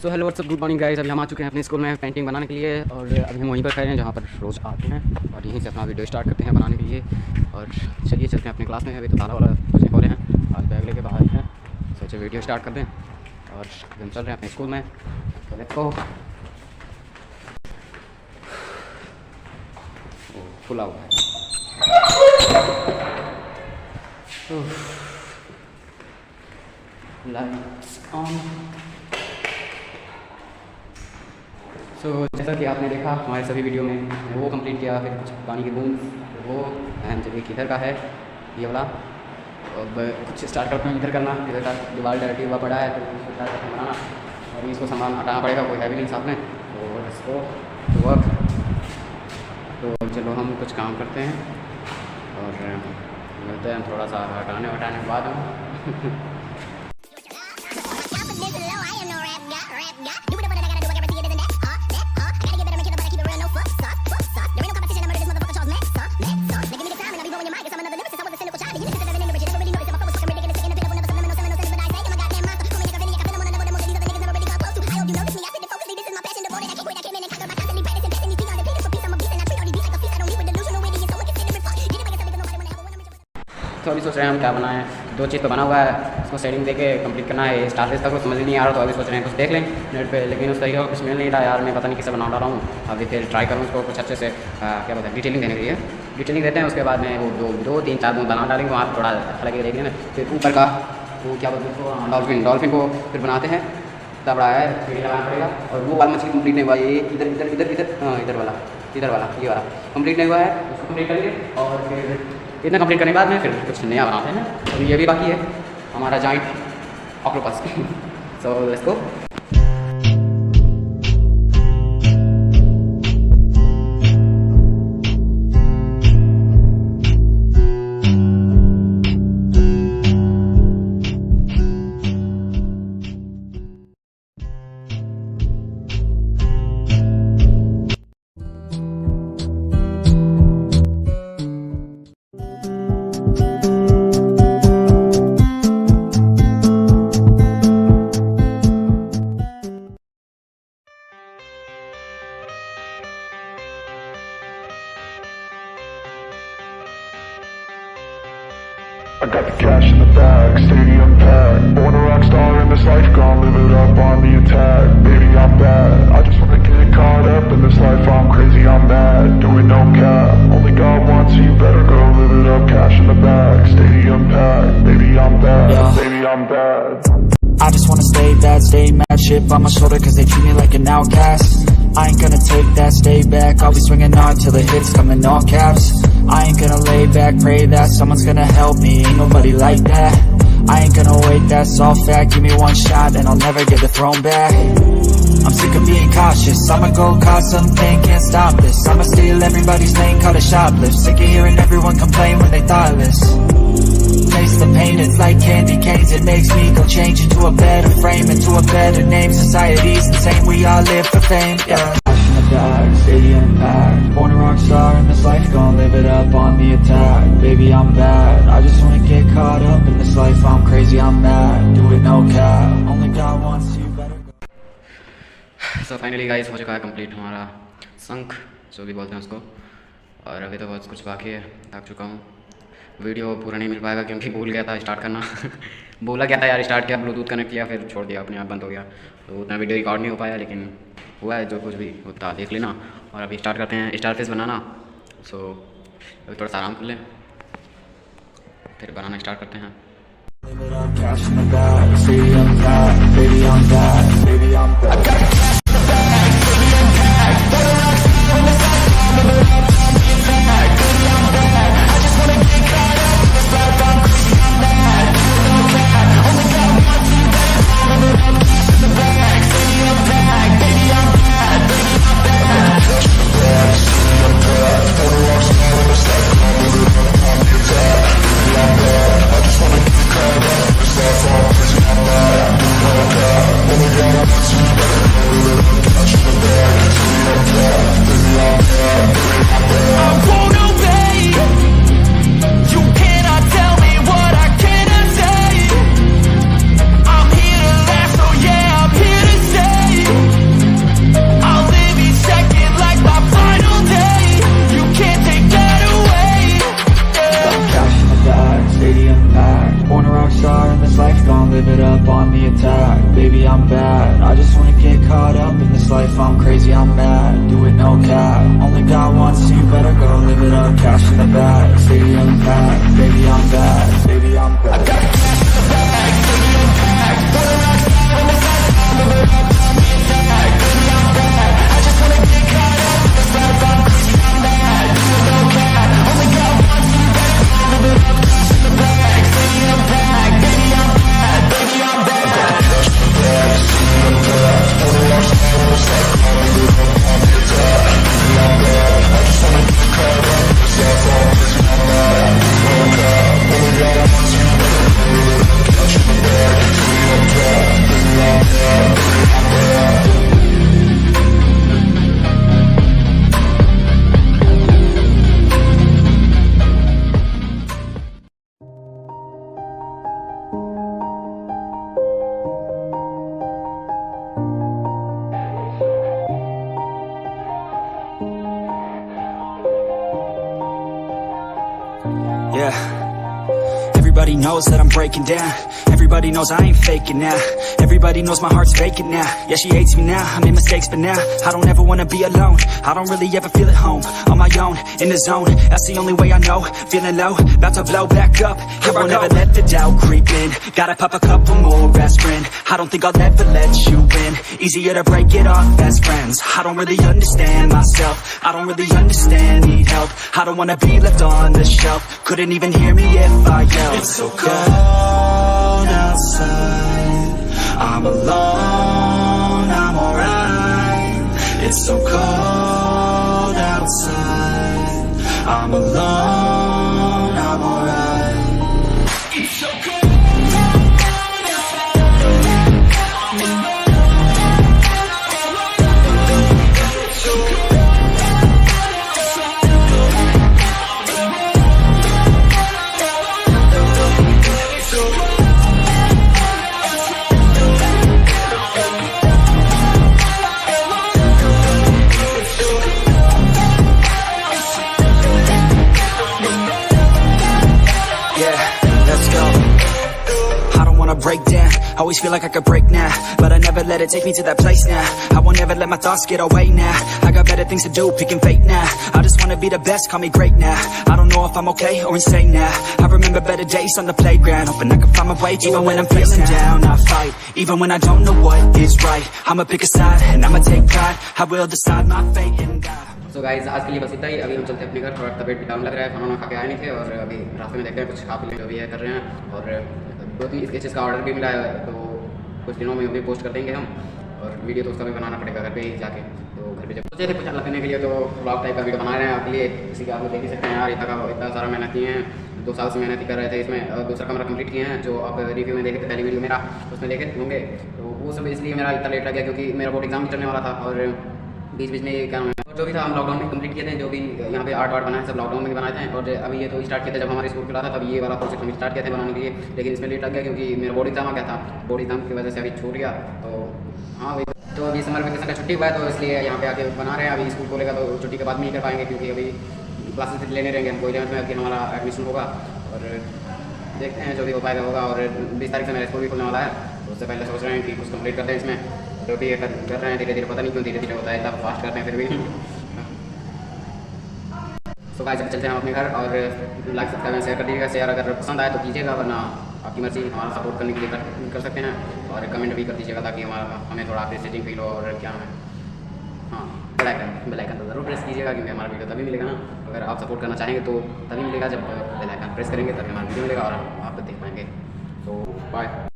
सो hello what's up good morning guys. अभी हम आ चुके हैं अपने स्कूल में पेंटिंग बनाने के लिए और अभी हम वहीं पर खड़े हैं जहाँ पर रोज़ आते हैं और यहीं से अपना वीडियो स्टार्ट करते हैं बनाने के लिए। और चलिए चलते हैं अपने क्लास में। अभी तो ताला वाला कुछ खोले हैं, आज बैग लेके बाहर हैं, सोचे वीडियो स्टार्ट कर दें और हम चल रहे हैं अपने स्कूल में। तो लेट्स गो। खुला हुआ है लाइट्स ऑन। तो जैसा कि आपने देखा हमारे सभी वीडियो में वो कंप्लीट किया, फिर कुछ पानी की बूंद वो एंड एक इधर का है ये वाला। अब कुछ स्टार्ट करते हैं इधर करना, इधर का दीवार डायरेक्टली हुआ पड़ा है तो उसको स्टार्ट करके बनाना और इसको सामान हटाना पड़ेगा, कोई है भी नहीं साथ में तो इसको वर्क। तो चलो हम कुछ काम करते हैं और मिलते हैं थोड़ा सा हटाने के बाद हम तो अभी सोच रहे हैं हम क्या बनाएं। दो चीज़ तो बना हुआ है, उसको सेटिंग देके कंप्लीट करना है। स्टार्ट तक तो समझ नहीं आ रहा, तो अभी सोच रहे हैं कुछ देख लें नेट पे, लेकिन उस तरीके का कुछ मिल नहीं रहा यार। मैं पता नहीं किसे बना रहा हूँ, अभी फिर ट्राई करूँ उसको कुछ अच्छे से क्या बोलते हैं डिटेलिंग देने के लिए। डिटेलिंग देते हैं, उसके बाद में वो दो तीन चार बना डालेंगे, वहाँ पर थोड़ा अच्छा लगेगा देखने में। फिर ऊपर का वो क्या बोलते हैं उसको डॉल्फिन को फिर बनाते हैं, तब बड़ा है फिर लगाना पड़ेगा। और वो वाला मछली कंप्लीट नहीं हुआ, ये इधर वाला ये वाला कंप्लीट नहीं हुआ है, उसको कंप्लीट करेंगे। और फिर इतना कंप्लीट करने के बाद में फिर कुछ नया बनाते हैं। अभी ये भी बाकी है हमारा joint octopus. So let's go. I got the cash in the bag, stadium packed. Born a rock star in this life, gonna live it up on the attack. Baby, I'm bad, I just wanna get caught up in this life. I'm crazy, I'm mad, doing no cap. Only God wants you, better go live it up. Cash in the bag, stadium packed. Baby, I'm bad, baby, I'm bad. I just wanna stay bad, stay mad, shit on my shoulder cause they treat me like an outcast. I ain't gonna take that, stay back, I'll be swinging hard till the hits come in all caps. I ain't gonna lay back, pray that someone's gonna help me, ain't nobody like that. I ain't gonna wait, that's all fact, give me one shot and I'll never get the throne back. I'm sick of being cautious, I'ma go cause something, can't stop this. I'ma steal everybody's lane, call it shoplift. Sick of hearing everyone complain when they thoughtless. Taste the pain, it's like candy canes, it makes me go change into a better frame, into a better name. Society's insane, we all live for fame, yeah. Cash in the bag, stadium packed. Born a rock star in this life, gonna live it up on the attack. Baby, I'm bad, I just wanna get caught up in this life. I'm crazy, I'm mad, do it no cap. Only God wants you, better go. So finally guys हो चुका है complete हमारा संख, जो भी बोलते हैं उसको। और अभी तो बहुत कुछ बाकी है, थक चुका हूँ। वीडियो पूरा नहीं मिल पाएगा क्योंकि भूल गया था स्टार्ट करना। बोला क्या था यार, स्टार्ट किया, ब्लूटूथ कनेक्ट किया, फिर छोड़ दिया, अपने आप बंद हो गया। तो उतना वीडियो रिकॉर्ड नहीं हो पाया, लेकिन हुआ है जो कुछ भी होता देख लेना। और अभी स्टार्ट करते हैं स्टार फेस बनाना। सो अभी थोड़ा सा आराम कर लें, फिर बनाना स्टार्ट करते हैं। Cash in the bag, stadium packed. Baby, I'm bad, baby, I'm bad. it up, cash in the bag, stadium packed, baby I'm back, baby I'm back. I got cash in the bag, baby I'm back, wanna rock star in this life, I'm living up on the attack, baby I'm back, I just wanna get caught up in this life, I'm crazy, I'm mad, doing no cap, only got one to back, I'm living up, cash in the bag, stadium packed, baby I'm back, baby I'm back. I got cash in the bag, stadium packed, wanna rock star in this life, I'm living up on the attack, baby I'm back, I just wanna get caught up in this life, I'm crazy, I'm mad, doing no cap, only got one to back, I'm living up, cash in the bag, stadium packed, baby I'm back, baby I'm back. Yeah, everybody knows that I'm breaking down. Everybody knows I ain't faking now. Everybody knows my heart's vacant now. Yeah, she hates me now, I made mistakes but now I don't ever wanna be alone. I don't really ever feel at home. On my own, in the zone, that's the only way I know. Feeling low, about to blow back up. Here I won't ever let the doubt creep in. Gotta pop a couple more aspirin. I don't think I'll ever let you in. Easier to break it off best friends. I don't really understand myself. I don't really understand, need help. I don't wanna be left on the shelf. Couldn't even hear me if I yelled. It's so cold outside, I'm alone, I'm alright. It's so cold outside, I'm alone, I'm alright. It's so cold. Break down, always feel like I could break now, but I never let it take me to that place now. I won't ever let my thoughts get away now. I got better things to do, picking fate now. I just wanna be the best, call me great now. I don't know if I'm okay or insane now. I remember better days on the playground, hoping I can find my way. Even when I'm feeling down, I fight. Even when I don't know what is right, I'ma pick a side and I'ma take pride. I will decide my fate and die. So guys आज के लिए बस इतना ही। अभी हम चलते हैं अपने घर, थोड़ा तबीयत भी डाउन लग रहा है, खाना खा के आए नहीं थे और अभी रास्ते में देखते हैं कुछ खा पी जो भी है कर रहे हैं। और 2-3 स्केचेस का ऑर्डर भी मिला है तो कुछ दिनों में भी पोस्ट कर देंगे हम, और वीडियो तो उसका भी बनाना पड़ेगा घर पे ही जाके। तो घर पे जब सोचे थे कुछ अलग करने के लिए तो ब्लॉग टाइप का वीडियो बना रहे हैं आपके लिए। इसी का आप देख ही सकते हैं यार, इतना सारा मेहनत किए हैं, 2 साल से मेहनत कर रहे थे इसमें। दूसरा कमरा कंप्लीट किए हैं जो आप रिव्यू में देखे थे, पहली वीडियो मेरा उसमें देखे होंगे। तो वो सब इसलिए मेरा इतना लेट लग गया क्योंकि मेरा बोर्ड एग्जाम भी चलने वाला था और बीच में क्या नाम है जो भी था हम लॉकडाउन में कंप्लीट किए थे। जो भी यहाँ पे आर्ट बनाए सब लॉकडाउन में ही बनाए थे। और अभी ये तो स्टार्ट किया था जब हमारे स्कूल खुला था, तब ये वाला प्रोजेक्ट हम स्टार्ट किए थे बनाने के लिए, लेकिन इसमें लेट लग गया क्योंकि मेरा बोर्ड एग्जाम आ गया था। बोर्ड एग्जाम की वजह से अभी छूट गया। तो हाँ वही, तो अभी समर वेकेशन का छुट्टी हुआ है तो इसलिए यहाँ पे आके बना रहे हैं। अभी स्कूल खोलेगा तो छुट्टी के बाद नहीं कर पाएंगे क्योंकि अभी क्लासेस लेने रहेंगे हमको 11th में कि हमारा एडमिशन होगा। और देखते हैं जो भी हो पाएगा होगा। और 20 तारीख से मेरा स्कूल भी खुलने वाला है, तो उससे पहले सोच रहे हैं कि कुछ कंप्लीट करते हैं इसमें। जो भी कर रहे हैं धीरे धीरे, पता नहीं क्यों धीरे धीरे होता है, इतना फास्ट करते हैं फिर भी। तो गाइस अब चलते हैं हम अपने घर और लाइक सब्सक्राइब शेयर कर दीजिएगा। शेयर अगर पसंद आए तो कीजिएगा, वरना आपकी मर्जी, हमारा सपोर्ट करने के लिए कर सकते हैं। और कमेंट भी कर दीजिएगा ताकि हमें थोड़ा अप्रिशिएटिंग फील हो। और क्या है हाँ, बेल आइकन तो ज़रूर प्रेस कीजिएगा क्योंकि हमारा वीडियो तभी मिलेगा ना। अगर आप सपोर्ट करना चाहेंगे तो तभी मिलेगा, जब बेल आइकन प्रेस करेंगे तभी हमारा वीडियो मिलेगा और आप देख पाएंगे। तो बाय।